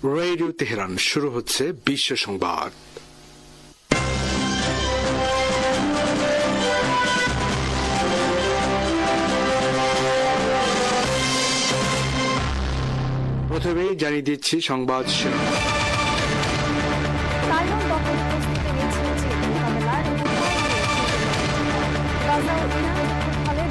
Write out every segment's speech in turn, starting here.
Radio Tehran, শুরু হচ্ছে বিশ্ব সংবাদ। প্রথমেই জানিয়ে দিচ্ছি সংবাদ শিরোনাম।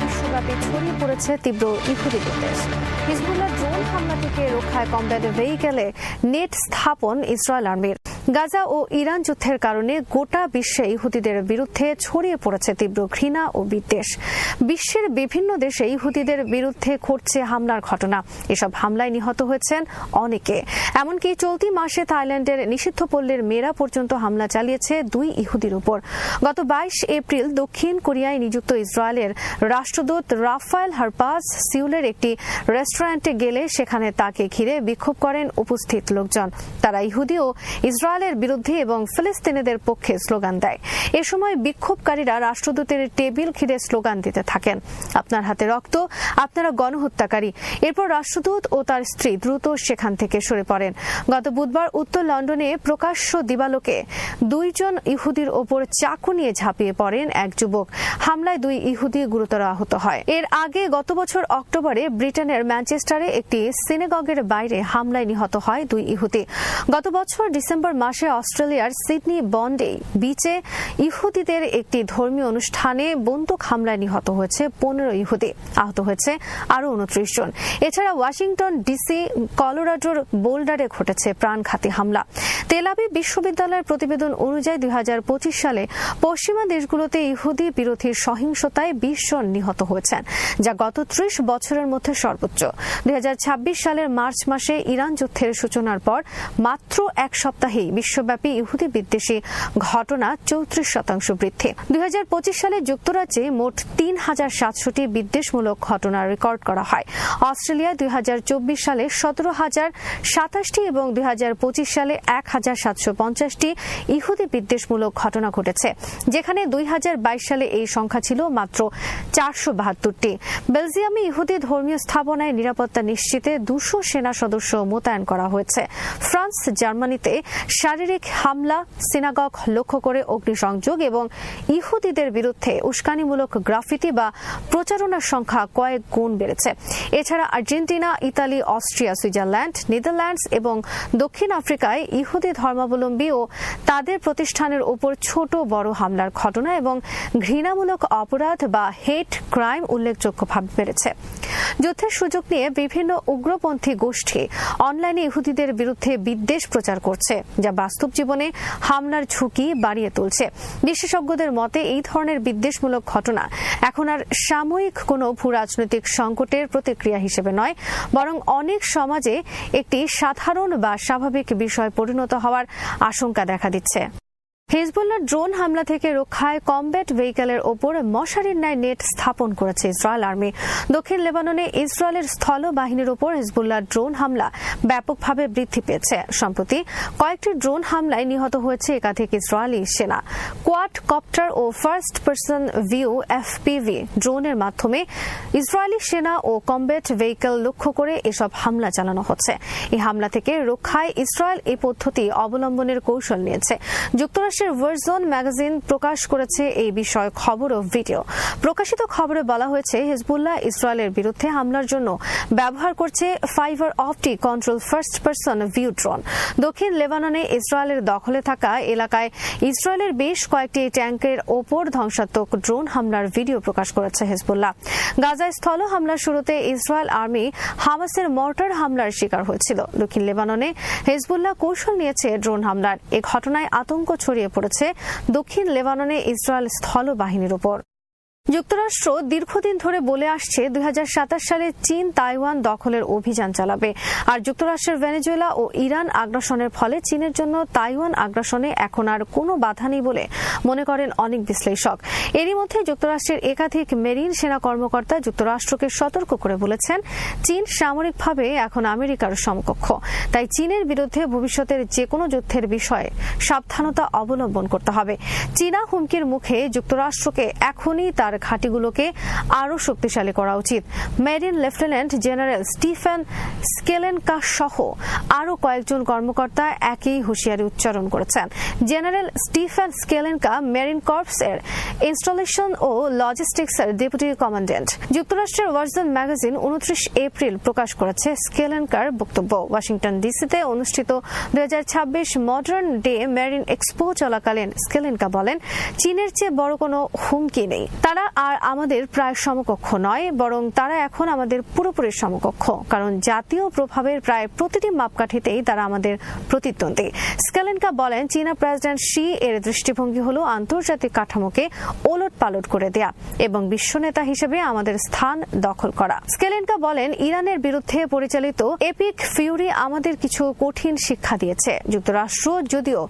বিশ্বব্যাপী ছড়িয়ে পড়েছে তীব্র ইহুদি বিদ্বেষ। হিজবুল্লাহ ড্রোন হামলা থেকে রক্ষায় কমব্যাট ভেহিকেলে নেট স্থাপন ইসরায়েল আর্মির। গাজা ও ইরান যুদ্ধের কারণে গোটা বিশ্বে ইহুদিদের বিরুদ্ধে ছড়িয়ে পড়েছে তীব্র ঘৃণা ও বিদ্বেষ। বিশ্বের বিভিন্ন দেশে ইহুদিদের বিরুদ্ধে ঘটছে হামলার ঘটনা। এসব হামলায় নিহত হয়েছেন অনেকে। এমনকি চলতি মাসে থাইল্যান্ডের নিষিদ্ধ পল্লীর মেয়েরা পর্যন্ত হামলা চালিয়েছে 2 ইহুদির উপর। গত 22 এপ্রিল দক্ষিণ কোরিয়ায় নিযুক্ত ইসরায়েলের রাষ্ট্রদূত রাফায়েল হারপাজ সিউলের একটি রেস্টুরেন্টে গেলে সেখানে তাকে ঘিরে বিক্ষোভ করেন উপস্থিত লোকজন। তারা ইহুদি ও ইসরায়েলের বিরুদ্ধে এবং ফিলিস্তিনিদের পক্ষে স্লোগান দেয়। এ সময় বিক্ষোভকারীরা রাষ্ট্রদূতের টেবিল ঘিরে স্লোগান দিতে থাকেন, আপনার হাতে রক্ত, আপনারা গণহত্যাকারী। এরপর রাষ্ট্রদূত ও তার স্ত্রী দ্রুত সেখান থেকে সরে পড়েন। গত বুধবার উত্তর লন্ডনে প্রকাশ্য দিবালোকে 2 জন ইহুদির ওপর চাকু নিয়ে ঝাঁপিয়ে পড়েন এক যুবক। হামলায় 2 ইহুদি গুরুতর আহত হয়। এর আগে গত বছর অক্টোবরে ব্রিটেনের ম্যানচেস্টারে একটি সিনেগগের বাইরে হামলায় নিহত হয় 2 ইহুদি। গত বছর ডিসেম্বর মাসে অস্ট্রেলিয়ার সিডনি বন্ডে বিচে ইহুদিদের একটি ধর্মীয় অনুষ্ঠানে বন্দুক হামলায় নিহত হয়েছে 15 ইহুদি, আহত হয়েছে আরও 29 জন। এছাড়া ওয়াশিংটন ডিসি, কলোরাডোর বোল্ডারে ঘটেছে প্রাণঘাতী হামলা। তেল আবিব বিশ্ববিদ্যালয়ের প্রতিবেদন অনুযায়ী 2025 সালে পশ্চিমা দেশগুলোতে ইহুদি বিরোধী সহিংসতায় 20 জন নিহত হয়েছেন, যা গত 30 বছরের মধ্যে সর্বোচ্চ। 2026 সালের মার্চ মাসে ইরান যুদ্ধের সূচনার পর মাত্র এক সপ্তাহেই বিশ্বব্যাপী ইহুদি বিদ্বেষী ঘটনা 34% বৃদ্ধি। 2025 সালে যুক্তরাজ্যে মোট 3700টি বিদ্বেষমূলক ঘটনা রেকর্ড করা হয়। অস্ট্রেলিয়ায় 2024 সালে 17,027টি এবং 2025 সালে 1,750টি ইহুদি বিদ্বেষমূলক ঘটনা ঘটেছে, যেখানে 2022 সালে এই সংখ্যা ছিল মাত্র 472টি। বেলজিয়ামে ইহুদি ধর্মীয় স্থাপনায় নিরাপত্তা নিশ্চিতে 200 সেনা সদস্য মোতায়েন করা হয়েছে। ফ্রান্স, জার্মানিতে শারীরিক হামলা, সিনাগগ লক্ষ্য করে অগ্নিসংযোগ এবং ইহুদিদের বিরুদ্ধে উস্কানিমূলক গ্রাফিতি বা প্রচারণার সংখ্যা কয়েক গুণ বেড়েছে। এছাড়া Argentina, Italy, Austria, Switzerland, Netherlands এবং দক্ষিণ আফ্রিকায় ইহুদি ধর্মাবলম্বী ও তাদের প্রতিষ্ঠানের উপর ছোট বড় হামলার ঘটনা এবং ঘৃণামূলক অপরাধ বা হেট ক্রাইম উল্লেখযোগ্যভাবে বেড়েছে। যুদ্ধের সুযোগ নিয়ে বিভিন্ন উগ্রপন্থী গোষ্ঠী অনলাইনে ইহুদিদের বিরুদ্ধে বিদ্বেষ প্রচার করছে, যা বাস্তব জীবনে হামলার ঝুঁকি বাড়িয়ে তুলছে। বিশেষজ্ঞদের মতে এই ধরনের বিদ্বেষমূলক ঘটনা এখন আর সাময়িক কোনো ভূরাজনৈতিক সংকটের প্রতিক্রিয়া হিসেবে নয়, বরং অনেক সমাজে একটি সাধারণ বা স্বাভাবিক বিষয় পরিণত হওয়ার আশঙ্কা দেখা দিচ্ছে। হিজবুল্লাহ ড্রোন হামলা থেকে রক্ষায় কমব্যাট ভেহিকেলের ওপর মশারির ন্যায় নেট স্থাপন করেছে ইসরায়েল আর্মি। দক্ষিণ লেবাননে ইসরায়েলের স্থল বাহিনীর ওপর হিজবুল্লাহ ড্রোন হামলা ব্যাপকভাবে বৃদ্ধি পেয়েছে। সম্প্রতি কয়েকটি ড্রোন হামলায় নিহত হয়েছে একাধিক ইসরায়েলি সেনা। কোয়াড কপ্টার ও ফার্স্ট পারসন ভিউ এফপিভি ড্রোনের মাধ্যমে ইসরায়েলি সেনা ও কমব্যাট ভেহিকেল লক্ষ্য করে এসব হামলা চালানো হচ্ছে। এই হামলা থেকে রক্ষায় ইসরায়েল এই পদ্ধতি অবলম্বনের কৌশল নিয়েছে। যুক্তরাষ্ট্রের ভার্জন ম্যাগাজিন প্রকাশ করেছে এই বিষয়ে খবর ও ভিডিও। প্রকাশিত খবরে বলা হয়েছে, হিজবুল্লাহ ইসরায়েলের বিরুদ্ধে হামলার জন্য ব্যবহার করছে fibre optic control first person view drone. দক্ষিণ লেবাননে ইসরায়েলের দখলে থাকা এলাকায় ইসরায়েলের বেশ কয়েকটি ট্যাঙ্কের ওপর ধ্বংসাত্মক ড্রোন হামলার ভিডিও প্রকাশ করেছে হিজবুল্লাহ। গাজায় স্থল হামলার শুরুতে ইসরায়েল আর্মি হামাসের মর্টার হামলার শিকার হয়েছিল। দক্ষিণ লেবাননে হিজবুল্লাহ কৌশল নিয়েছে ড্রোন হামলার। এ ঘটনায় আতঙ্ক ছড়িয়ে পড়েছে দক্ষিণ লেবাননে ইসরায়েল স্থল বাহিনীর উপর। যুক্তরাষ্ট্র দীর্ঘদিন ধরে বলে আসছে 2027 সালে চীন তাইওয়ান দখলের অভিযান চালাবে। আর যুক্তরাষ্ট্রের ভেনেজুয়েলা ও ইরান আগ্রাসনের ফলে চীনের জন্য তাইওয়ান আগ্রাসনে এখন আর কোনো বাধা নেই বলে মনে করেন অনেক বিশ্লেষক। এরই মধ্যে যুক্তরাষ্ট্রের একাধিক মেরিন সেনা কর্মকর্তা যুক্তরাষ্ট্রকে সতর্ক করে বলেছেন, চীন সামরিকভাবে এখন আমেরিকার সমকক্ষ। তাই চীনের বিরুদ্ধে ভবিষ্যতের যে কোনো যুদ্ধের বিষয়ে সাবধানতা অবলম্বন করতে হবে। চীনা হুমকির মুখে যুক্তরাষ্ট্রকে এখনই তার তার ঘাঁটিগুলোকে আরও শক্তিশালী করা উচিত। মেরিন লেফটেন্যান্ট জেনারেল স্টিফেন স্কেলেনকা সহ আরও কয়েকজন কর্মকর্তা একই হুঁশিয়ারি উচ্চারণ করেছেন। জেনারেল স্টিফেন স্কেলেনকা মেরিন কর্পস এর ইনস্টলেশন ও লজিস্টিক্স এর ডেপুটি কমান্ড্যান্ট। যুক্তরাষ্ট্রের ওয়ার্জন ম্যাগাজিন 29 এপ্রিল প্রকাশ করেছে স্কেলেনকার বক্তব্য। ওয়াশিংটন ডিসিতে অনুষ্ঠিত 2026 মডার্ন ডে মেরিন এক্সপো চলাকালীন স্কেলেনকা বলেন, চীনের চেয়ে বড় কোনো হুমকি নেই। তারা আর আমাদের প্রায় সমকক্ষ নয়, বরং তারা এখন আমাদের পুরোপুরি সমকক্ষ, কারণ জাতীয় প্রভাবের প্রায় প্রতিটি মাপকাঠিতেই তারা আমাদের প্রতিদ্বন্দ্বী। স্কেলেনকা বলেন, চীনা প্রেসিডেন্ট শি এর দৃষ্টিভঙ্গি হলো আন্তর্জাতিক কাঠামোকে ওলটপালট করে দেয়া এবং বিশ্বনেতা হিসেবে আমাদের স্থান দখল করা। স্কেলেনকা বলেন, ইরানের বিরুদ্ধে পরিচালিত এপিক ফিউরি আমাদের কিছু কঠিন শিক্ষা দিয়েছে। যুক্তরাষ্ট্র যদিও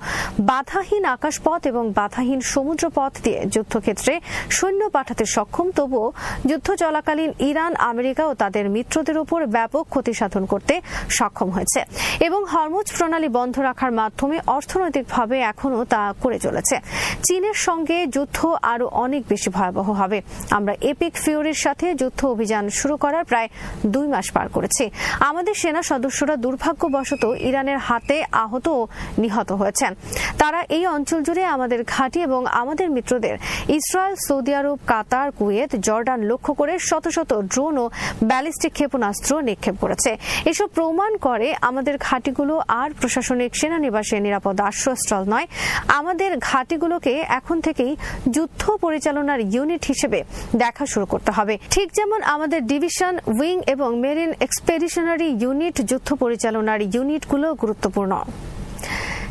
বাধাহীন আকাশপথ এবং বাধাহীন সমুদ্রপথ দিয়ে যুদ্ধক্ষেত্রে সৈন্য পাঠাতে সক্ষম, তবুও যুদ্ধ চলাকালীন ইরান, আমেরিকা ও তাদের মিত্রদের উপর ব্যাপক ক্ষতি সাধন করতে সক্ষম হয়েছে এবং হরমুজ প্রণালী বন্ধ রাখার মাধ্যমে অর্থনৈতিকভাবে এখনও তা করে চলেছে। চীনের সঙ্গে যুদ্ধ আরও অনেক বেশি ভয়াবহ হবে। আমরা এপিক ফিউরির সাথে যুদ্ধ অভিযান শুরু করার প্রায় 2 মাস পার করেছি। আমাদের সেনা সদস্যরা দুর্ভাগ্যবশত ইরানের হাতে আহত ও নিহত হয়েছেন। তারা এই অঞ্চল জুড়ে আমাদের ঘাঁটি এবং আমাদের মিত্রদের ইসরায়েল, সৌদি আরব, কাতার, কুয়েত, জর্ডান লক্ষ্য করে শত শত ড্রোন ও ব্যালিস্টিক ক্ষেপণাস্ত্র নিক্ষেপ করেছে। এসব প্রমাণ করে আমাদের ঘাঁটিগুলো আর প্রশাসনিক সেনানিবাসে নিরাপদ আশ্রয়স্থল নয়। আমাদের ঘাঁটিগুলোকে এখন থেকেই যুদ্ধ পরিচালনার ইউনিট হিসেবে দেখা শুরু করতে হবে। ঠিক যেমন আমাদের ডিভিশন, উইং এবং মেরিন এক্সপেডিশনারি ইউনিট যুদ্ধ পরিচালনার ইউনিটগুলো গুরুত্বপূর্ণ।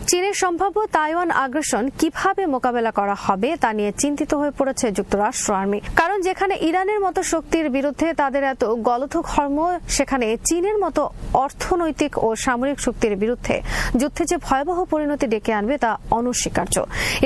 চীনের সম্ভাব্য তাইওয়ান আগ্রাসন কিভাবে মোকাবেলা করা হবে তা নিয়ে চিন্তিত হয়ে পড়েছে যুক্তরাষ্ট্র আর্মি। কারণ যেখানে ইরানের মতো শক্তির বিরুদ্ধে তাদের এত গলথঘর্ম, সেখানে চীনের মতো অর্থনৈতিক ও সামরিক শক্তির বিরুদ্ধে যুদ্ধে যে ভয়াবহ পরিণতি ডেকে আনবে তা অনস্বীকার্য।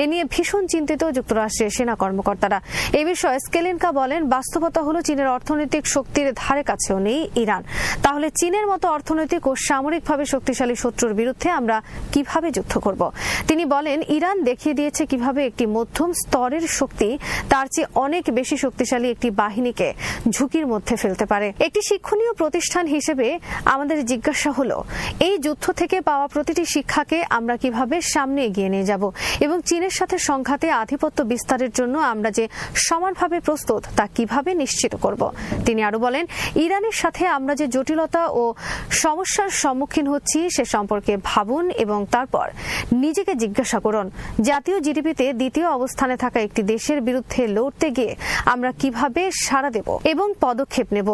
এ নিয়ে ভীষণ চিন্তিত যুক্তরাষ্ট্রের সেনা কর্মকর্তারা। এ বিষয়ে স্কেলেনকা বলেন, বাস্তবতা হলো চীনের অর্থনৈতিক শক্তির ধারে কাছেও নেই ইরান। তাহলে চীনের মতো অর্থনৈতিক ও সামরিকভাবে শক্তিশালী শত্রুর বিরুদ্ধে আমরা কিভাবে যুদ্ধ করব? তিনি বলেন, ইরান দেখিয়ে দিয়েছে কিভাবে একটি মধ্যম স্তরের শক্তি তার চেয়ে অনেক বেশি শক্তিশালী একটি বাহিনীকে ঝুঁকির মধ্যে ফেলতে পারে। একটি শিক্ষণীয় প্রতিষ্ঠান হিসেবে আমাদের জিজ্ঞাসা হলো, এই যুদ্ধ থেকে পাওয়া প্রতিটি শিক্ষাকে আমরা কিভাবে সামনে এগিয়ে নিয়ে যাব এবং চীনের সাথে সংঘাতে আধিপত্য বিস্তারের জন্য আমরা যে সমানভাবে প্রস্তুত তা কিভাবে নিশ্চিত করব। তিনি আরো বলেন, ইরানের সাথে আমরা যে জটিলতা ও সমস্যার সম্মুখীন হচ্ছি সে সম্পর্কে ভাবুন এবং তারপর নিজেকে জিজ্ঞাসা করুন, জাতীয় জিডিপিতে দ্বিতীয় অবস্থানে থাকা একটি দেশের বিরুদ্ধে লড়তে গিয়ে আমরা কিভাবে সাড়া দেব এবং পদক্ষেপ নেব।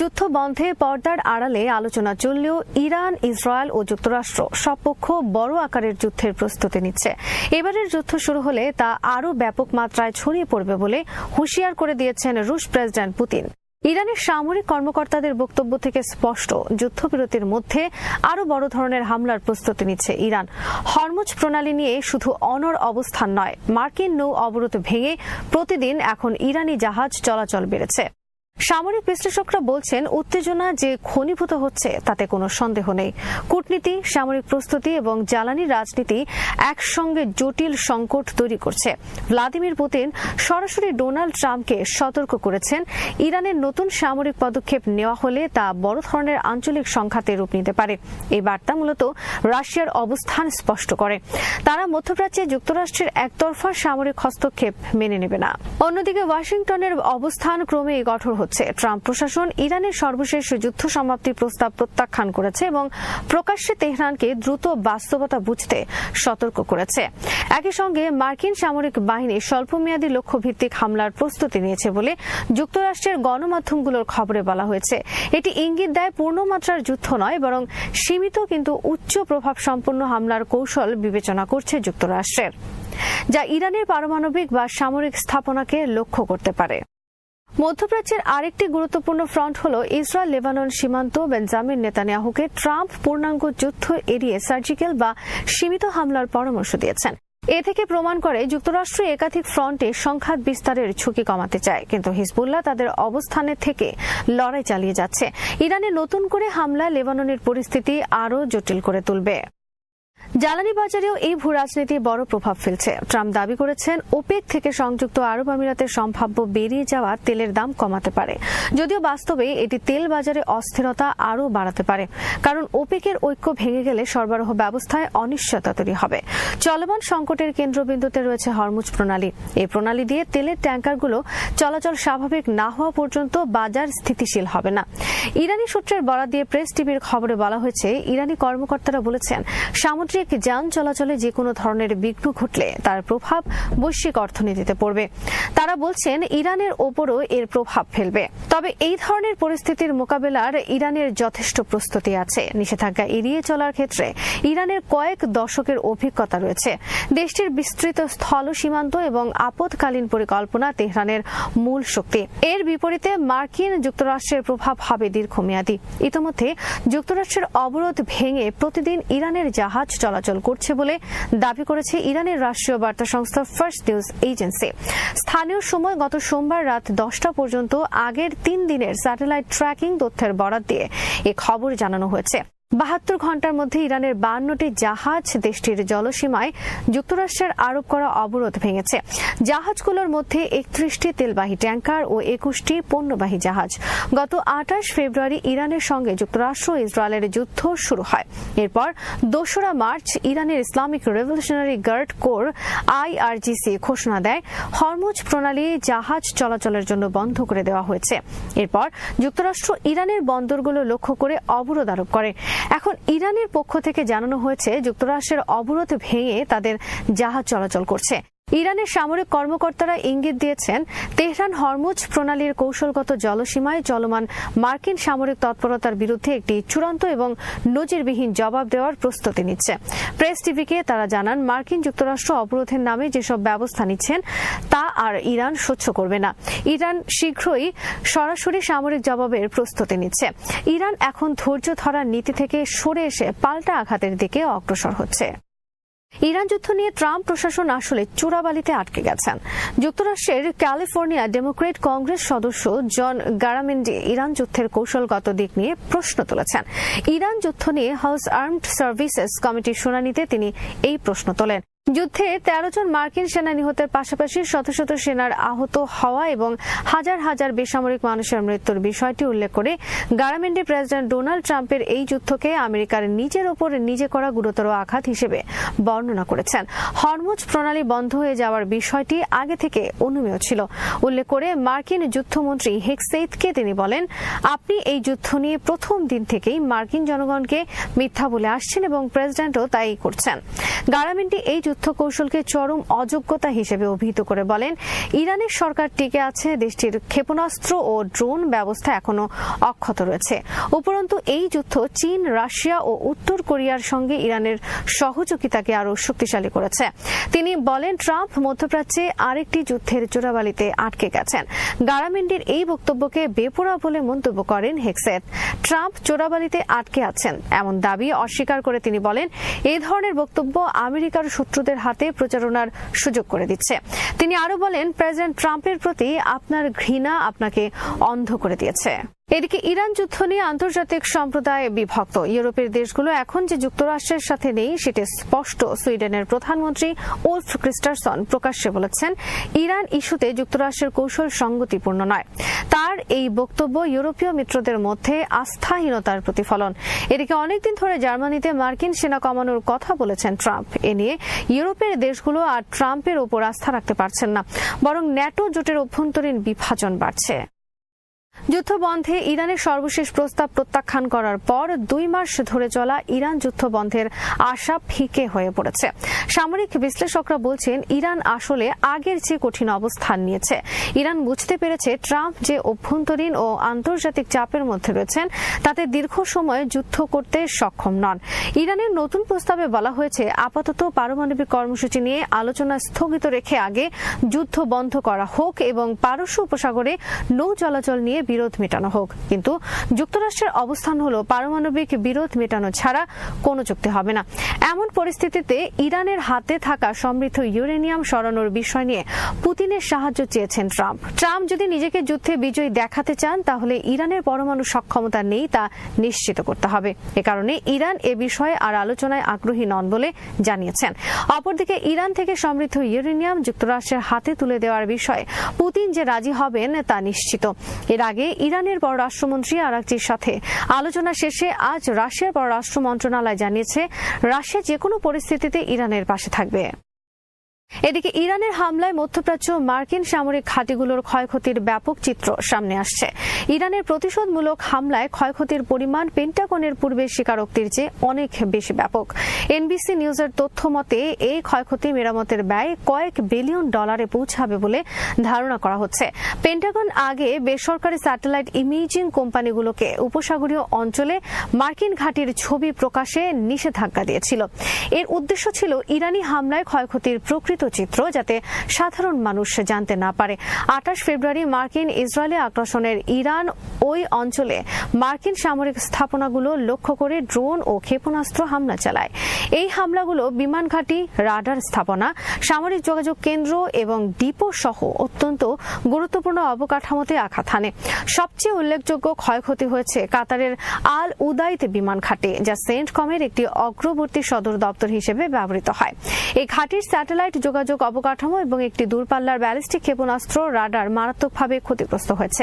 যুদ্ধ বন্ধে পর্দার আড়ালে আলোচনা চললেও ইরান, ইসরায়েল ও যুক্তরাষ্ট্র সব পক্ষ বড় আকারের যুদ্ধের প্রস্তুতি নিচ্ছে। এবারের যুদ্ধ শুরু হলে তা আরও ব্যাপক মাত্রায় ছড়িয়ে পড়বে বলে হুঁশিয়ার করে দিয়েছেন রুশ প্রেসিডেন্ট পুতিন। ইরানের সামরিক কর্মকর্তাদের বক্তব্য থেকে স্পষ্ট, যুদ্ধবিরতির মধ্যে আরও বড় ধরনের হামলার প্রস্তুতি নিচ্ছে ইরান। হরমুজ প্রণালী নিয়ে শুধু অনড় অবস্থান নয়, মার্কিন নৌ অবরোধ ভেঙে প্রতিদিন এখন ইরানি জাহাজ চলাচল বেড়েছে। সামরিক বিশ্লেষকরা বলছেন, উত্তেজনা যে ঘনীভূত হচ্ছে তাতে কোনো সন্দেহ নেই। কূটনীতি, সামরিক প্রস্তুতি এবং জ্বালানি রাজনীতি একসঙ্গে জটিল সংকট তৈরি করছে। ভ্লাদিমির পুতিন সরাসরি ডোনাল্ড ট্রাম্পকে সতর্ক করেছেন, ইরানের নতুন সামরিক পদক্ষেপ নেওয়া হলে তা বড় ধরনের আঞ্চলিক সংঘাতে রূপ নিতে পারে। এই বার্তা মূলত রাশিয়ার অবস্থান স্পষ্ট করে। তারা মধ্যপ্রাচ্যে যুক্তরাষ্ট্রের একতরফা সামরিক হস্তক্ষেপ মেনে নেবে না। অন্যদিকে ওয়াশিংটনের অবস্থান ক্রমেই কঠোর হচ্ছে। ট্রাম্প প্রশাসন ইরানের সর্বশেষ যুদ্ধ সমাপ্তি প্রস্তাব প্রত্যাখ্যান করেছে এবং প্রকাশ্যে তেহরানকে দ্রুত বাস্তবতা বুঝতে সতর্ক করেছে। একই সঙ্গে মার্কিন সামরিক বাহিনী স্বল্পমেয়াদী লক্ষ্যভিত্তিক হামলার প্রস্তুতি নিয়েছে বলে যুক্তরাষ্ট্রের গণমাধ্যমগুলোর খবরে বলা হয়েছে। এটি ইঙ্গিত দেয় পূর্ণমাত্রার যুদ্ধ নয়, বরং সীমিত কিন্তু উচ্চ প্রভাব সম্পন্ন হামলার কৌশল বিবেচনা করছে যুক্তরাষ্ট্রের, যা ইরানের পারমাণবিক বা সামরিক স্থাপনাকে লক্ষ্য করতে পারে। মধ্যপ্রাচ্যের আরেকটি গুরুত্বপূর্ণ ফ্রন্ট হল ইসরায়েল লেবানন সীমান্ত। বেঞ্জামিন নেতানিয়াহুকে ট্রাম্প পূর্ণাঙ্গ যুদ্ধ এড়িয়ে সার্জিক্যাল বা সীমিত হামলার পরামর্শ দিয়েছেন। এ থেকে প্রমাণ করে যুক্তরাষ্ট্র একাধিক ফ্রন্টে সংঘাত বিস্তারের ঝুঁকি কমাতে চায়, কিন্তু হিজবুল্লাহ তাদের অবস্থানে থেকে লড়াই চালিয়ে যাচ্ছে। ইরানে নতুন করে হামলা লেবাননের পরিস্থিতি আরও জটিল করে তুলবে। জ্বালানি বাজারেও এই ভূ রাজনীতি বড় প্রভাব ফেলছে। ট্রাম্প দাবি করেছেন ওপেক থেকে সংযুক্ত আরব আমিরাতের সম্ভাব্য বেরিয়ে যাওয়া তেলের দাম কমাতে পারে, যদিও বাস্তবে এটি তেল বাজারে অস্থিরতা আরও বাড়াতে পারে, কারণ ওপেকের ঐক্য ভেঙে গেলে সরবরাহ ব্যবস্থায় অনিশ্চয়তা তৈরি হবে। চলমান সংকটের কেন্দ্রবিন্দুতে রয়েছে হরমুজ প্রণালী। এই প্রণালী দিয়ে তেলের ট্যাঙ্কারগুলো চলাচল স্বাভাবিক না হওয়া পর্যন্ত বাজার স্থিতিশীল হবে না। ইরানি সূত্রের বরাত দিয়ে প্রেস টিভির খবরে বলা হয়েছে, ইরানি কর্মকর্তারা বলেছেন সামুদ্রিক যান চলাচলে যে কোনো ধরনের বিঘ্ন ঘটলে তার প্রভাব বৈশ্বিক অর্থনীতিতে পড়বে। তারা বলছেন ইরানের ওপরও এর প্রভাব ফেলবে। তবে এই ধরনের পরিস্থিতির মোকাবেলার ইরানের যথেষ্ট প্রস্তুতি আছে। নিষেধাজ্ঞা এড়িয়ে চলার ক্ষেত্রে ইরানের কয়েক দশকের অভিজ্ঞতা রয়েছে। দেশটির বিস্তৃত স্থল সীমান্ত এবং আপৎকালীন পরিকল্পনা তেহরানের মূল শক্তি। এর বিপরীতে মার্কিন যুক্তরাষ্ট্রের প্রভাব হবে দীর্ঘমেয়াদী। ইতোমধ্যে যুক্তরাষ্ট্রের অবরোধ ভেঙে প্রতিদিন ইরানের জাহাজ চলাচল করছে বলে দাবি করেছে ইরানের রাষ্ট্রীয় বার্তা সংস্থা ফার্স্ট নিউজ এজেন্সি। স্থানীয় সময় গত সোমবার রাত 10টা পর্যন্ত আগের 3 দিনের স্যাটেলাইট ট্র্যাকিং তথ্যের বরাত দিয়ে এ খবর জানানো হয়েছে। 72 ঘন্টার মধ্যে ইরানের 52টি জাহাজ দেশটির জলসীমায় যুক্তরাষ্ট্রের আরোপ করা অবরোধ ভেঙেছে। জাহাজগুলোর মধ্যে 31টি তেলবাহী ট্যাঙ্কার ও 21টি পণ্যবাহী জাহাজ। গত 28 ফেব্রুয়ারি ইরানের সঙ্গে যুক্তরাষ্ট্র ও ইসরায়েলের যুদ্ধ শুরু হয়। এরপর 2রা মার্চ ইরানের Islamic Revolutionary Guard Corps IRGC ঘোষণা দেয় হরমুজ প্রণালী জাহাজ চলাচলের জন্য বন্ধ করে দেওয়া হয়েছে। এরপর যুক্তরাষ্ট্র ইরানের বন্দরগুলো লক্ষ্য করে অবরোধ আরোপ করে। এখন ইরানের পক্ষ থেকে জানানো হয়েছে যুক্তরাষ্ট্রের অবরোধ ভেঙে তাদের জাহাজ চলাচল করছে। ইরানের সামরিক কর্মকর্তারা ইঙ্গিত দিয়েছেন তেহরান হরমুজ প্রণালীর কৌশলগত জলসীমায় চলমান মার্কিন সামরিক তৎপরতার বিরুদ্ধে একটি চূড়ান্ত এবং নজিরবিহীন জবাব দেওয়ার প্রস্তুতি নিচ্ছে। প্রেস টিভিকে তারা জানান মার্কিন যুক্তরাষ্ট্র অবরোধের নামে যেসব ব্যবস্থা নিচ্ছেন তা আর ইরান সহ্য করবে না। ইরান শীঘ্রই সরাসরি সামরিক জবাবের প্রস্তুতি নিচ্ছে। ইরান এখন ধৈর্য ধরার নীতি থেকে সরে এসে পাল্টা আঘাতের দিকে অগ্রসর হচ্ছে। ইরান যুদ্ধ নিয়ে ট্রাম্প প্রশাসন আসলে চোরাবালিতে আটকে গেছেন। যুক্তরাষ্ট্রের ক্যালিফোর্নিয়া ডেমোক্রেট কংগ্রেস সদস্য জন গারামেন্ডি ইরান যুদ্ধের কৌশলগত দিক নিয়ে প্রশ্ন তুলেছেন। ইরান যুদ্ধ নিয়ে হাউস আর্মড সার্ভিসেস কমিটির শুনানিতে তিনি এই প্রশ্ন তোলেন। যুদ্ধে 13 জন মার্কিন সেনা নিহতের পাশাপাশি শত শত সেনার আহত হওয়া এবং হাজার হাজার বেসামরিক মানুষের মৃত্যুর বিষয়টি উল্লেখ করে গারামেন্ডি প্রেসিডেন্ট ডোনাল্ড ট্রাম্পের এই যুদ্ধকে আমেরিকার নিজের ওপর নিজে করা গুরুতর আঘাত হিসেবে বর্ণনা করেছেন। হরমুজ প্রণালী বন্ধ হয়ে যাওয়ার বিষয়টি আগে থেকে অনুমেয় ছিল উল্লেখ করে মার্কিন যুদ্ধমন্ত্রী হেক্সেইথকে তিনি বলেন, আপনি এই যুদ্ধ নিয়ে প্রথম দিন থেকেই মার্কিন জনগণকে মিথ্যা বলে আসছেন এবং প্রেসিডেন্টও তাই করছেন। গারামেন্ডি এই যুদ্ধ কৌশলকে চরম অযোগ্যতা হিসেবে অভিহিত করে বলেন, ইরানের সরকার টিকে আছে, দেশটির ক্ষেপণাস্ত্র ও ড্রোন ব্যবস্থা এখনো অক্ষত রয়েছে। উপরন্তু এই যুদ্ধ চীন, রাশিয়া ও উত্তর কোরিয়ার সঙ্গে ইরানের সহযোগিতাকে আরও শক্তিশালী করেছে। তিনি বলেন, ট্রাম্প মধ্যপ্রাচ্যে আরেকটি যুদ্ধের চোরাবালিতে আটকে গেছেন। গারামেন্ডির এই বক্তব্যকে বেপরোয়া বলে মন্তব্য করেন হেক্সেথ। ট্রাম্প চোরাবালিতে আটকে আছেন এমন দাবি অস্বীকার করে তিনি বলেন, এই ধরনের বক্তব্য আমেরিকার শত্রুদের হাতে প্রচারণার সুযোগ করে দিচ্ছে। তিনি আরো বলেন, প্রেসিডেন্ট ট্রাম্পের প্রতি আপনার ঘৃণা আপনাকে অন্ধ করে দিয়েছে। এদিকে ইরান যুদ্ধ নিয়ে আন্তর্জাতিক সম্প্রদায় বিভক্ত। ইউরোপের দেশগুলো এখন যে যুক্তরাষ্ট্রের সাথে নেই সেটি স্পষ্ট। সুইডেনের প্রধানমন্ত্রী উলফ ক্রিস্টারসন প্রকাশ্যে বলেছেন, ইরান ইস্যুতে যুক্তরাষ্ট্রের কৌশল সঙ্গতিপূর্ণ নয়। তার এই বক্তব্য ইউরোপীয় মিত্রদের মধ্যে আস্থাহীনতার প্রতিফলন। এদিকে অনেকদিন ধরে জার্মানিতে মার্কিন সেনা কমানোর কথা বলেছেন ট্রাম্প। এ নিয়ে ইউরোপের দেশগুলো আর ট্রাম্পের ওপর আস্থা রাখতে পারছেন না, বরং ন্যাটো জোটের অভ্যন্তরীণ বিভাজন বাড়ছে। যুদ্ধ বন্ধে ইরানের সর্বশেষ প্রস্তাব প্রত্যাখ্যান করার পর 2 মাস ধরে চলা ইরান যুদ্ধ বন্ধের আশা ফিকে হয়ে পড়েছে। সামরিক বিশ্লেষকরা বলছেন, ইরান আসলে আগের চেয়ে কঠিন অবস্থান নিয়েছে। ইরান বুঝতে পেরেছে ট্রাম্প যে অভ্যন্তরীণ ও আন্তর্জাতিক চাপের মধ্যে রয়েছেন তাতে দীর্ঘ সময় যুদ্ধ করতে সক্ষম নন। ইরানের নতুন প্রস্তাবে বলা হয়েছে, আপাতত পারমাণবিক কর্মসূচি নিয়ে আলোচনা স্থগিত রেখে আগে যুদ্ধ বন্ধ করা হোক এবং পারস্য উপসাগরে নৌ চলাচল নিয়ে বিরোধ মেটানো হোক, কিন্তু যুক্তরাষ্ট্রের অবস্থান হলো পারমাণবিক বিরোধ মেটানো ছাড়া কোনো চুক্তি হবে না। এমন পরিস্থিতিতে ইরানের হাতে থাকা সমৃদ্ধ ইউরেনিয়াম সরানোর বিষয় নিয়ে পুতিনের সাহায্য চেয়েছেন ট্রাম্প। যদি নিজেকে যুদ্ধে বিজয়ী দেখাতে চান, তাহলে ইরানের পরমাণু সক্ষমতা নেই তা নিশ্চিত করতে হবে। এ কারণে ইরান এ বিষয়ে আর আলোচনায় আগ্রহী নন বলে জানিয়েছেন। অপরদিকে ইরান থেকে সমৃদ্ধ ইউরেনিয়াম যুক্তরাষ্ট্রের হাতে তুলে দেওয়ার বিষয়ে পুতিন যে রাজি হবেন তা নিশ্চিত। এর আগে ইরানের পররাষ্ট্রমন্ত্রী আরাকচির সাথে আলোচনা শেষে আজ রাশিয়ার পররাষ্ট্র মন্ত্রণালয় জানিয়েছে, রাশিয়া যেকোনো পরিস্থিতিতে ইরানের পাশে থাকবে। এদিকে ইরানের হামলায় মধ্যপ্রাচ্য মার্কিন সামরিক ঘাঁটিগুলোর ক্ষয়ক্ষতির ব্যাপক চিত্র সামনে আসছে। ইরানের প্রতিশোধমূলক হামলায় ক্ষয়ক্ষতির পরিমাণ পেন্টাগনের পূর্বের স্বীকারোক্তির চেয়ে অনেক বেশি ব্যাপক। এনবিসি নিউজের তথ্য মতে এই ক্ষয়ক্ষতি মেরামতের ব্যয় কয়েক বিলিয়ন ডলারে পৌঁছাবে বলে ধারণা করা হচ্ছে। পেন্টাগন আগে বেসরকারি স্যাটেলাইট ইমেজিং কোম্পানিগুলোকে উপসাগরীয় অঞ্চলে মার্কিন ঘাঁটির ছবি প্রকাশে নিষেধাজ্ঞা দিয়েছিল। এর উদ্দেশ্য ছিল ইরানি হামলায় ক্ষয়ক্ষতির প্রকৃত চিত্র যাতে সাধারণ মানুষ জানতে না পারে। 28 ফেব্রুয়ারি মার্কিন ইসরায়েলি আগ্রাসনের ইরান ওই অঞ্চলে মার্কিন সামরিক স্থাপনাগুলো লক্ষ্য করে ড্রোন ও ক্ষেপণাস্ত্র হামলা চালায়। এই হামলাগুলো বিমান ঘাঁটি, রাডার স্থাপনা, সামরিক যোগাযোগ কেন্দ্র এবং ডিপো সহ অত্যন্ত গুরুত্বপূর্ণ অবকাঠামোতে আঘাত হানে। সবচেয়ে উল্লেখযোগ্য ক্ষয়ক্ষতি হয়েছে কাতারের আল উদাইদ বিমান ঘাঁটি, যা সেন্টকমের একটি অগ্রবর্তী সদর দপ্তর হিসেবে ব্যবহৃত হয়। এই ঘাঁটির স্যাটেলাইট যোগাযোগ অবকাঠামো এবং একটি দূরপাল্লার ব্যালিস্টিক ক্ষেপণাস্ত্র রাডার মারাত্মকভাবে ক্ষতিগ্রস্ত হয়েছে,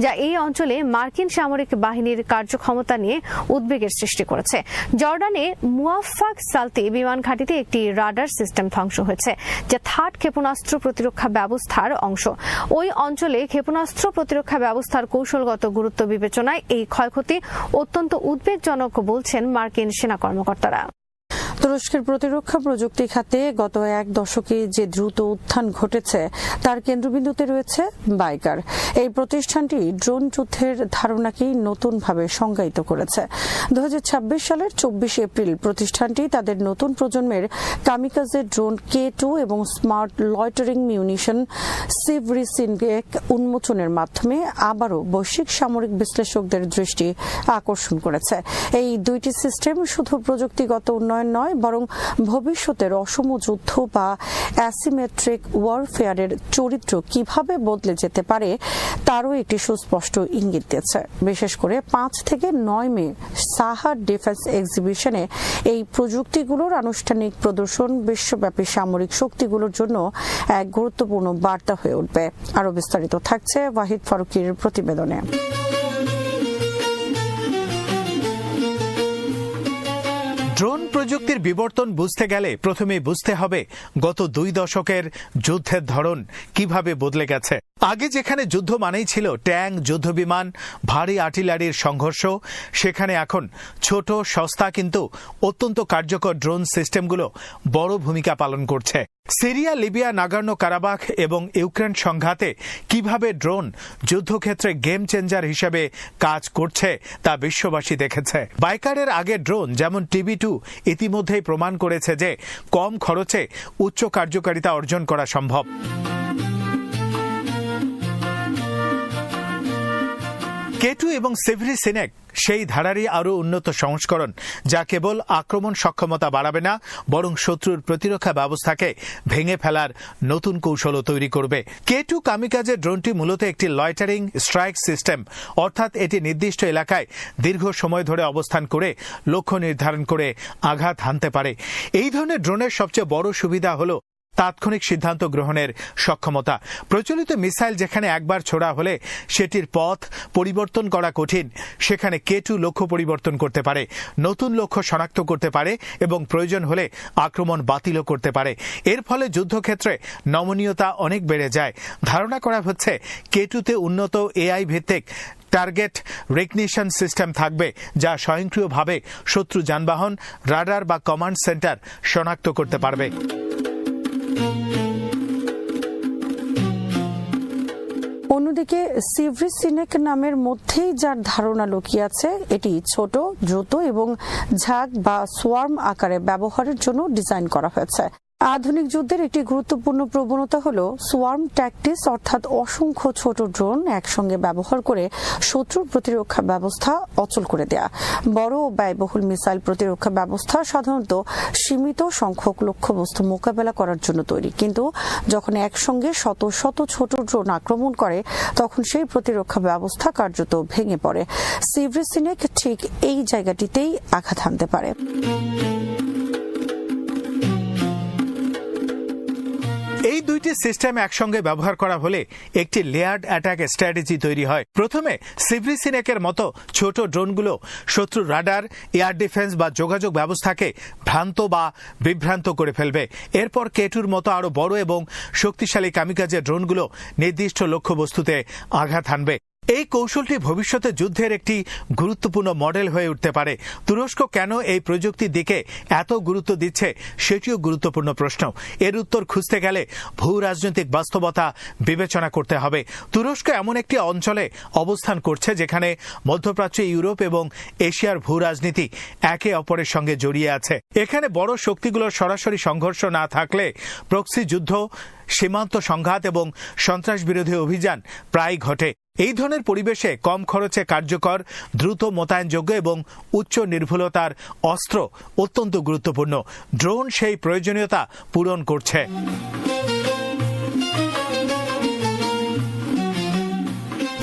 যা এই অঞ্চলে মার্কিন সামরিক বাহিনীর কার্যক্ষমতা নিয়ে উদ্বেগের সৃষ্টি করেছে। জর্ডানে মুয়াফফাক সালতি বিমান ঘাঁটিতে একটি রাডার সিস্টেম ধ্বংস হয়েছে, যা থার্ড ক্ষেপণাস্ত্র প্রতিরক্ষা ব্যবস্থার অংশ। ওই অঞ্চলে ক্ষেপণাস্ত্র প্রতিরক্ষা ব্যবস্থার কৌশলগত গুরুত্ব বিবেচনায় এই ক্ষয়ক্ষতি অত্যন্ত উদ্বেগজনক বলছেন মার্কিন সেনা কর্মকর্তারা। তুরস্কের প্রতিরক্ষা প্রযুক্তি খাতে গত এক দশকে যে দ্রুত উত্থান ঘটেছে তার কেন্দ্রবিন্দুতে রয়েছে বাইকার। এই প্রতিষ্ঠানটি ড্রোন যুদ্ধের ধারণাকেই নতুনভাবে সংজ্ঞায়িত করেছে। 2026 সালের 24 এপ্রিল প্রতিষ্ঠানটি তাদের নতুন প্রজন্মের কামিকাজে ড্রোন K2 এবং স্মার্ট লয়টারিং মিউনিশন সিভরিসিনক উন্মোচনের মাধ্যমে আবারও বৈশ্বিক সামরিক বিশ্লেষকদের দৃষ্টি আকর্ষণ করেছে। এই দুইটি সিস্টেম শুধু প্রযুক্তিগত উন্নয়ন নয়, বরং ভবিষ্যতের অসম যুদ্ধ বা অ্যাসিমেট্রিক ওয়ারফেয়ারের চরিত্র কিভাবে বদলে যেতে পারে তারও একটি সুস্পষ্ট ইঙ্গিত দিয়েছে। বিশেষ করে 5 থেকে 9 মে সাহা ডিফেন্স এক্সিবিশনে এই প্রযুক্তিগুলোর আনুষ্ঠানিক প্রদর্শন বিশ্বব্যাপী সামরিক শক্তিগুলোর জন্য এক গুরুত্বপূর্ণ বার্তা হয়ে উঠবে। আরও বিস্তারিত থাকছে ওয়াহিদ ফারুকির প্রতিবেদনে। ড্রোন প্রযুক্তির বিবর্তন বুঝতে গেলে প্রথমে বুঝতে হবে গত 2 দশকের যুদ্ধের ধরন কিভাবে বদলে গেছে। আগে যেখানে যুদ্ধ মানেই ছিল ট্যাঙ্ক, যুদ্ধবিমান, ভারী আর্টিলারির সংঘর্ষ, সেখানে এখন ছোট, সস্তা কিন্তু অত্যন্ত কার্যকর ড্রোন সিস্টেমগুলো বড় ভূমিকা পালন করছে। সিরিয়া, লিবিয়া, নাগর্নো কারাবাখ এবং ইউক্রেন সংঘাতে কিভাবে ড্রোন যুদ্ধক্ষেত্রে গেম চেঞ্জার হিসেবে কাজ করছে তা বিশ্ববাসী দেখেছে। বাইকারের আগে ড্রোন যেমন TB2 ইতিমধ্যেই প্রমাণ করেছে যে কম খরচে উচ্চ কার্যকারিতা অর্জন করা সম্ভব। K2 এবং সিভরিসিনক সেই ধারারই আরও উন্নত সংস্করণ, যা কেবল আক্রমণ সক্ষমতা বাড়াবে না, বরং শত্রুর প্রতিরক্ষা ব্যবস্থাকে ভেঙে ফেলার নতুন কৌশলও তৈরি করবে। K2 কামিকাজে ড্রোনটি মূলত একটি লয়টারিং স্ট্রাইক সিস্টেম, অর্থাৎ এটি নির্দিষ্ট এলাকায় দীর্ঘ সময় ধরে অবস্থান করে লক্ষ্য নির্ধারণ করে আঘাত হানতে পারে। এই ধরনের ড্রোনের সবচেয়ে বড় সুবিধা হলো তাৎক্ষণিক সিদ্ধান্ত গ্রহণের সক্ষমতা। প্রচলিত মিসাইল যেখানে একবার ছোড়া হলে সেটির পথ পরিবর্তন করা কঠিন, সেখানে K2 লক্ষ্য পরিবর্তন করতে পারে, নতুন লক্ষ্য শনাক্ত করতে পারে এবং প্রয়োজন হলে আক্রমণ বাতিলও করতে পারে। এর ফলে যুদ্ধক্ষেত্রে নমনীয়তা অনেক বেড়ে যায়। ধারণা করা হচ্ছে K2-তে উন্নত AI ভিত্তিক টার্গেট রেকগনিশন সিস্টেম থাকবে, যা স্বয়ংক্রিয়ভাবে শত্রু যানবাহন, রাডার বা কমান্ড সেন্টার শনাক্ত করতে পারবে। অন্যদিকে সিভরিসিনক নামের মধ্যেই যার ধারণা লুকিয়ে আছে, এটি ছোট, দ্রুত এবং ঝাঁক বা সোয়ার্ম আকারে ব্যবহারের জন্য ডিজাইন করা হয়েছে। আধুনিক যুদ্ধের একটি গুরুত্বপূর্ণ প্রবণতা হল সোয়ার্ম ট্যাকটিক্স, অর্থাৎ অসংখ্য ছোট ড্রোন একসঙ্গে ব্যবহার করে শত্রুর প্রতিরক্ষা ব্যবস্থা অচল করে দেয়া। বড় ও ব্যয়বহুল মিসাইল প্রতিরক্ষা ব্যবস্থা সাধারণত সীমিত সংখ্যক লক্ষ্যবস্তু মোকাবেলা করার জন্য তৈরি, কিন্তু যখন একসঙ্গে শত শত ছোট ড্রোন আক্রমণ করে তখন সেই প্রতিরক্ষা ব্যবস্থা কার্যত ভেঙে পড়ে। সিভরিসিনেক ঠিক এই জায়গাটিতেই আঘাত হানতে পারে। এই দুইটি সিস্টেম একসঙ্গে ব্যবহার করা হলে একটি লেয়ার্ড অ্যাটাক স্ট্র্যাটেজি তৈরি হয়। প্রথমে সিভরিসিনেকের মতো ছোট ড্রোনগুলো শত্রুর রাডার, এয়ার ডিফেন্স বা যোগাযোগ ব্যবস্থাকে ভ্রান্ত বা বিভ্রান্ত করে ফেলবে। এরপর কেটুর মতো আরো বড় এবং শক্তিশালী কামিকাজে ড্রোনগুলো নির্দিষ্ট লক্ষ্যবস্তুতে আঘাত হানবে। এই কৌশলটি ভবিষ্যতে যুদ্ধের একটি গুরুত্বপূর্ণ মডেল হয়ে উঠতে পারে। তুরস্ক কেন এই প্রযুক্তির দিকে এত গুরুত্ব দিচ্ছে সেটিও গুরুত্বপূর্ণ প্রশ্ন। এর উত্তর খুঁজতে গেলে ভূ রাজনৈতিক বাস্তবতা বিবেচনা করতে হবে। তুরস্ক এমন একটি অঞ্চলে অবস্থান করছে যেখানে মধ্যপ্রাচ্য, ইউরোপ এবং এশিয়ার ভূ রাজনীতি একে অপরের সঙ্গে জড়িয়ে আছে। এখানে বড় শক্তিগুলোর সরাসরি সংঘর্ষ না থাকলে প্রক্সি যুদ্ধ, সীমান্ত সংঘাত এবং সন্ত্রাস বিরোধী অভিযান প্রায় ঘটে। এই ধরনের পরিবেশে কম খরচে কার্যকর, দ্রুত মোতায়েনযোগ্য এবং উচ্চ নির্ভুলতার অস্ত্র অত্যন্ত গুরুত্বপূর্ণ। ড্রোন সেই প্রয়োজনীয়তা পূরণ করছে।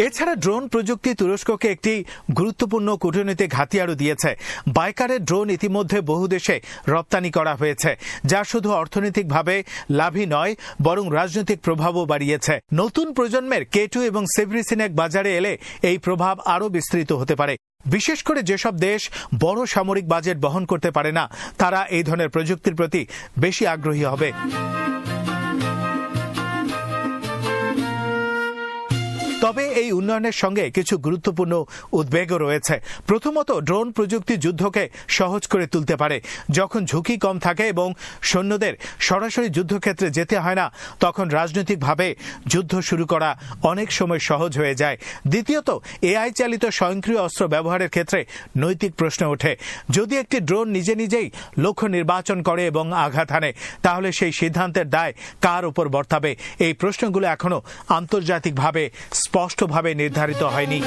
এছাড়া ড্রোন প্রযুক্তি তুরস্ককে একটি গুরুত্বপূর্ণ কূটনৈতিক হাতিয়ারও দিয়েছে। বাইকারের ড্রোন ইতিমধ্যে বহু দেশে রপ্তানি করা হয়েছে, যা শুধু অর্থনৈতিকভাবে লাভই নয় বরং রাজনৈতিক প্রভাবও বাড়িয়েছে। নতুন প্রজন্মের কেটু এবং সিভরিসিনেক বাজারে এলে এই প্রভাব আরও বিস্তৃত হতে পারে। বিশেষ করে যেসব দেশ বড় সামরিক বাজেট বহন করতে পারে না, তারা এই ধরনের প্রযুক্তির প্রতি বেশি আগ্রহী হবে। তবে এই উন্নয়নের সঙ্গে কিছু গুরুত্বপূর্ণ উদ্বেগও রয়েছে। প্রথমত, ড্রোন প্রযুক্তি যুদ্ধকে সহজ করে তুলতে পারে। যখন ঝুঁকি কম থাকে এবং সৈন্যদের সরাসরি যুদ্ধক্ষেত্রে যেতে হয় না, তখন রাজনৈতিকভাবে যুদ্ধ শুরু করা অনেক সময় সহজ হয়ে যায়। দ্বিতীয়ত, এআই চালিত স্বয়ংক্রিয় অস্ত্র ব্যবহারের ক্ষেত্রে নৈতিক প্রশ্ন ওঠে। যদি একটি ড্রোন নিজে নিজেই লক্ষ্য নির্বাচন করে এবং আঘাত হানে, তাহলে সেই সিদ্ধান্তের দায় কার উপর বর্তাবে? এই প্রশ্নগুলো এখনো আন্তর্জাতিকভাবে স্পষ্টভাবে নির্ধারিত হয়নি।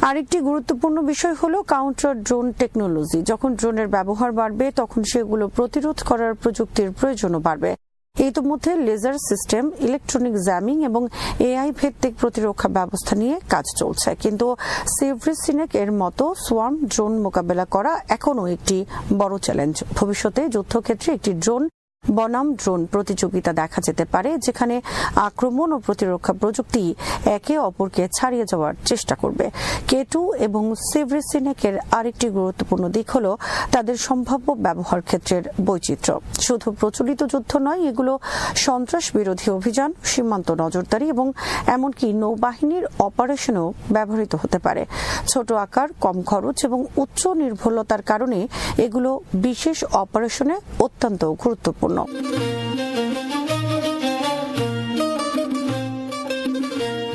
আরেকটি গুরুত্বপূর্ণ বিষয় হলো কাউন্টার ড্রোন টেকনোলজি। যখন ড্রোনের ব্যবহার বাড়বে তখন সেগুলো প্রতিরোধ করার প্রযুক্তির প্রয়োজনও বাড়বে। ইতিমধ্যে লেজার সিস্টেম, ইলেকট্রনিক জ্যামিং এবং এআই ভিত্তিক প্রতিরক্ষা ব্যবস্থা নিয়ে কাজ চলছে, কিন্তু সিভরিসিনেক এর মতো সোয়ার্ম ড্রোন মোকাবেলা করা এখনও একটি বড় চ্যালেঞ্জ। ভবিষ্যতে যুদ্ধক্ষেত্রে একটি ড্রোন বনাম ড্রোন প্রতিযোগিতা দেখা যেতে পারে, যেখানে আক্রমণ ও প্রতিরক্ষা প্রযুক্তি একে অপরকে ছাড়িয়ে যাওয়ার চেষ্টা করবে। কেটু এবং সিভরিসিনেকের আরেকটি গুরুত্বপূর্ণ দিক হল তাদের সম্ভাব্য ব্যবহার ক্ষেত্রের বৈচিত্র্য। শুধু প্রচলিত যুদ্ধ নয়, এগুলো সন্ত্রাস বিরোধী অভিযান, সীমান্ত নজরদারি এবং এমনকি নৌবাহিনীর অপারেশনেও ব্যবহৃত হতে পারে। ছোট আকার, কম খরচ এবং উচ্চ নির্ভুলতার কারণে এগুলো বিশেষ অপারেশনে অত্যন্ত গুরুত্বপূর্ণ।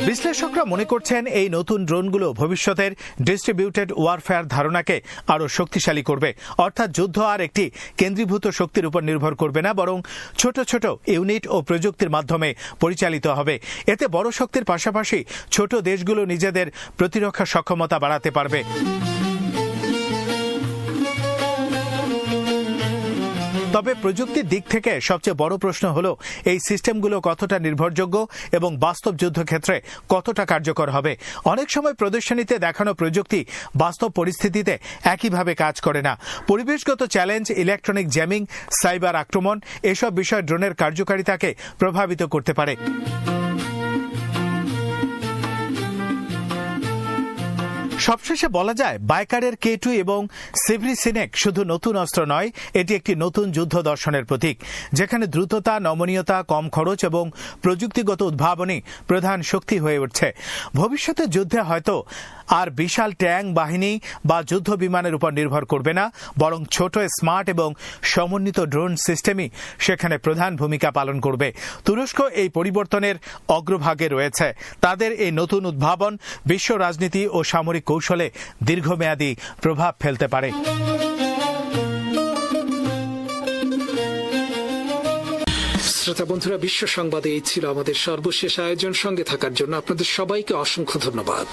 বিশ্লেষকরা মনে করছেন এই নতুন ড্রোনগুলো ভবিষ্যতের ডিস্ট্রিবিউটেড ওয়ারফেয়ার ধারণাকে আরও শক্তিশালী করবে। অর্থাৎ যুদ্ধ আর একটি কেন্দ্রীভূত শক্তির উপর নির্ভর করবে না, বরং ছোট ছোট ইউনিট ও প্রযুক্তির মাধ্যমে পরিচালিত হবে। এতে বড় শক্তির পাশাপাশি ছোট দেশগুলো নিজেদের প্রতিরক্ষা সক্ষমতা বাড়াতে পারবে। তবে প্রযুক্তির দিক থেকে সবচেয়ে বড় প্রশ্ন হলো এই সিস্টেমগুলো কতটা নির্ভরযোগ্য এবং বাস্তব যুদ্ধক্ষেত্রে কতটা কার্যকর হবে। অনেক সময় প্রদর্শনীতে দেখানো প্রযুক্তি বাস্তব পরিস্থিতিতে একইভাবে কাজ করে না। পরিবেশগত চ্যালেঞ্জ, ইলেকট্রনিক জ্যামিং, সাইবার আক্রমণ এসব বিষয় ড্রোনের কার্যকারিতাকে প্রভাবিত করতে পারে। সবশেষে বলা যায়, বাইকারের কেটু এবং সিভরিসিনেক শুধু নতুন অস্ত্র নয়, এটি একটি নতুন যুদ্ধ দর্শনের প্রতীক, যেখানে দ্রুততা, নমনীয়তা, কম খরচ এবং প্রযুক্তিগত উদ্ভাবনী প্রধান শক্তি হয়ে উঠছে। ভবিষ্যতে যুদ্ধে হয়তো আর বিশাল ট্যাঙ্ক বাহিনী বা যুদ্ধ বিমানের উপর নির্ভর করবে না, বরং ছোট, স্মার্ট এবং সমন্বিত ড্রোন সিস্টেমই সেখানে প্রধান ভূমিকা পালন করবে। তুরস্ক এই পরিবর্তনের অগ্রভাগে রয়েছে। তাদের এই নতুন উদ্ভাবন বিশ্ব রাজনীতি ও সামরিক কৌশলে দীর্ঘমেয়াদী প্রভাব ফেলতে পারে। শ্রোতা বন্ধুরা, বিশ্ব সংবাদে এই ছিল আমাদের সর্বশেষ আয়োজন। সঙ্গে থাকার জন্য আপনাদের সবাইকে অসংখ্য ধন্যবাদ।